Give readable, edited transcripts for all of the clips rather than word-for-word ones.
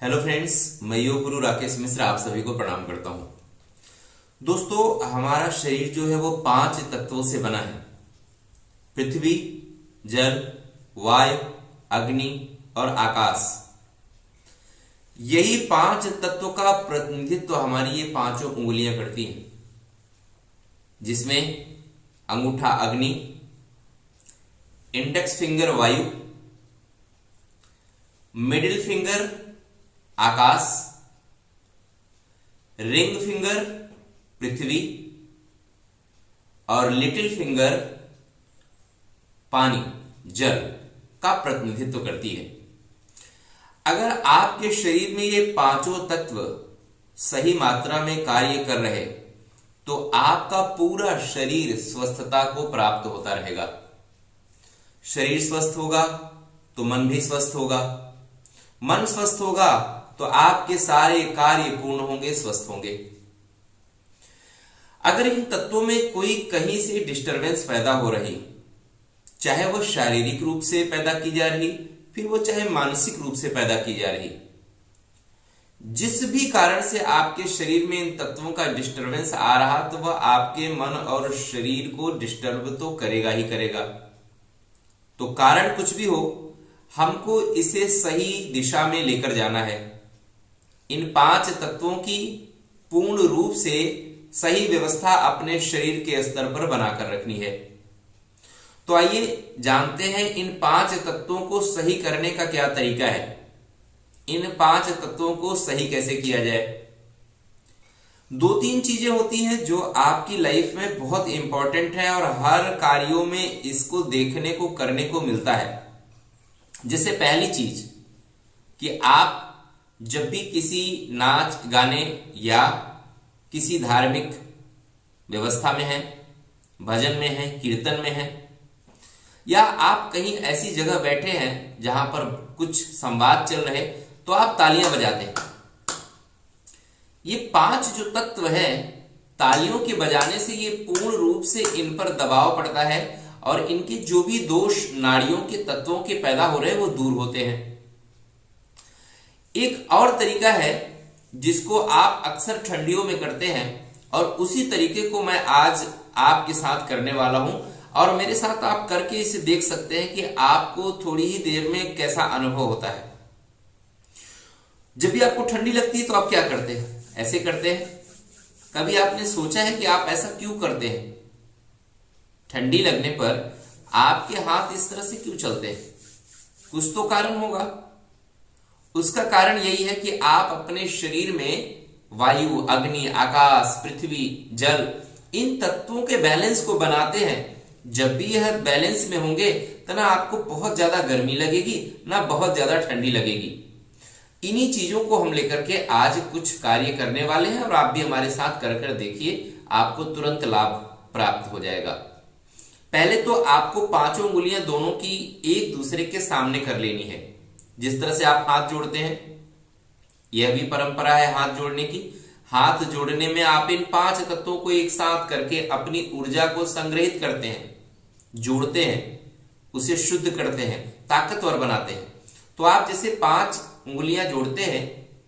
Hello friends, मैं योग गुरु राकेश मिश्र आप सभी को प्रणाम करता हूं। दोस्तों, हमारा शरीर जो है वो 5 तत्वों से बना है। पृथ्वी, जल, वायु, अग्नि और आकाश। यही 5 तत्वों का प्रतिनिधित्व हमारी ये 5 उंगलियां करती हैं, जिसमें अंगूठा अग्नि, इंडेक्स फिंगर वायु, मिडिल फिंगर आकाश, रिंग फिंगर पृथ्वी और लिटिल फिंगर पानी, जल का प्रतिनिधित्व करती है। अगर आपके शरीर में ये 5 तत्व सही मात्रा में कार्य कर रहे तो आपका पूरा शरीर स्वस्थता को प्राप्त होता रहेगा। शरीर स्वस्थ होगा तो मन भी स्वस्थ होगा, मन स्वस्थ होगा तो आपके सारे कार्य पूर्ण होंगे, स्वस्थ होंगे। अगर इन तत्वों में कोई कहीं से डिस्टरबेंस पैदा हो रही, चाहे वो शारीरिक रूप से पैदा की जा रही, फिर वो चाहे मानसिक रूप से पैदा की जा रही, जिस भी कारण से आपके शरीर में इन तत्वों का डिस्टरबेंस आ रहा, तो वह आपके मन और शरीर को डिस्टर्ब तो करेगा ही करेगा। तो कारण कुछ भी हो, हमको इसे सही दिशा में लेकर जाना है। इन 5 तत्वों की पूर्ण रूप से सही व्यवस्था अपने शरीर के स्तर पर बनाकर रखनी है। तो आइए जानते हैं इन 5 तत्वों को सही करने का क्या तरीका है। इन 5 तत्वों को सही कैसे किया जाए। 2-3 चीजें होती हैं जो आपकी लाइफ में बहुत इंपॉर्टेंट है और हर कार्यों में इसको देखने को करने को मिलता है। जैसे पहली चीज कि आप जब भी किसी नाच गाने या किसी धार्मिक व्यवस्था में हैं, भजन में हैं, कीर्तन में हैं, या आप कहीं ऐसी जगह बैठे हैं जहां पर कुछ संवाद चल रहे, तो आप तालियां बजाते हैं। ये 5 जो तत्व है, तालियों के बजाने से ये पूर्ण रूप से इन पर दबाव पड़ता है और इनके जो भी दोष नाड़ियों के तत्वों के पैदा हो रहे हैं वो दूर होते हैं। एक और तरीका है जिसको आप अक्सर ठंडियों में करते हैं और उसी तरीके को मैं आज आपके साथ करने वाला हूं और मेरे साथ आप करके इसे देख सकते हैं कि आपको थोड़ी ही देर में कैसा अनुभव होता है। जब भी आपको ठंडी लगती है तो आप क्या करते हैं? ऐसे करते हैं। कभी आपने सोचा है कि आप ऐसा क्यों करते हैं? ठंडी लगने पर आपके हाथ इस तरह से क्यों चलते हैं? कुछ तो कारण होगा। उसका कारण यही है कि आप अपने शरीर में वायु, अग्नि, आकाश, पृथ्वी, जल, इन तत्वों के बैलेंस को बनाते हैं। जब भी यह बैलेंस में होंगे तो ना आपको बहुत ज्यादा गर्मी लगेगी, ना बहुत ज्यादा ठंडी लगेगी। इन्हीं चीजों को हम लेकर के आज कुछ कार्य करने वाले हैं और आप भी हमारे साथ कर देखिए, आपको तुरंत लाभ प्राप्त हो जाएगा। पहले तो आपको 5 उंगलियां दोनों की एक दूसरे के सामने कर लेनी है। जिस तरह से आप हाथ जोड़ते हैं, यह भी परंपरा है हाथ जोड़ने की। हाथ जोड़ने में आप इन 5 तत्वों को एक साथ करके अपनी ऊर्जा को संग्रहित करते हैं, जोड़ते हैं, उसे शुद्ध करते हैं, ताकतवर बनाते हैं। तो आप जैसे 5 उंगलियां जोड़ते हैं,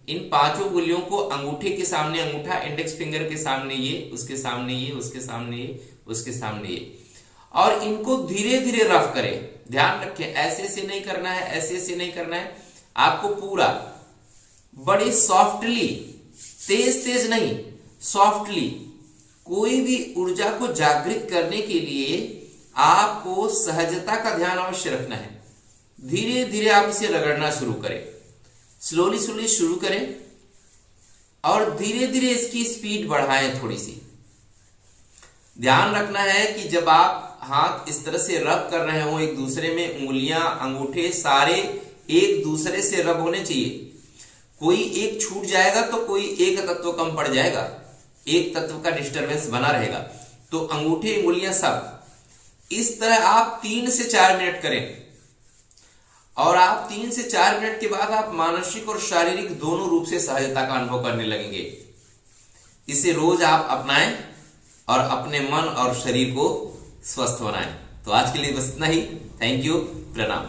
इन 5 उंगलियों को अंगूठे के सामने अंगूठा, इंडेक्स फिंगर के सामने ये, उसके सामने ये, उसके सामने ये, उसके सामने ये, और इनको धीरे धीरे रफ करें। ध्यान रखें, ऐसे से नहीं करना है, ऐसे से नहीं करना है। आपको पूरा बड़े सॉफ्टली, तेज तेज नहीं, सॉफ्टली, कोई भी ऊर्जा को जागृत करने के लिए आपको सहजता का ध्यान अवश्य रखना है। धीरे धीरे आप इसे रगड़ना शुरू करें, स्लोली स्लोली शुरू करें और धीरे धीरे इसकी स्पीड बढ़ाएं थोड़ी सी। ध्यान रखना है कि जब आप हाथ इस तरह से रब कर रहे हो, एक दूसरे में उंगलियां, अंगूठे सारे एक दूसरे से रब होने चाहिए। कोई एक छूट जाएगा तो कोई एक तत्व कम पड़ जाएगा, एक तत्व का डिस्टरबेंस बना रहेगा। तो अंगूठे, उंगलियां सब इस तरह आप 3 से 4 मिनट करें और आप 3 से 4 मिनट के बाद आप मानसिक और शारीरिक दोनों रूप से सहजता का अनुभव करने लगेंगे। इसे रोज आप अपनाएं और अपने मन और शरीर को स्वस्थ बनाएं। तो आज के लिए बस इतना ही। थैंक यू, प्रणाम।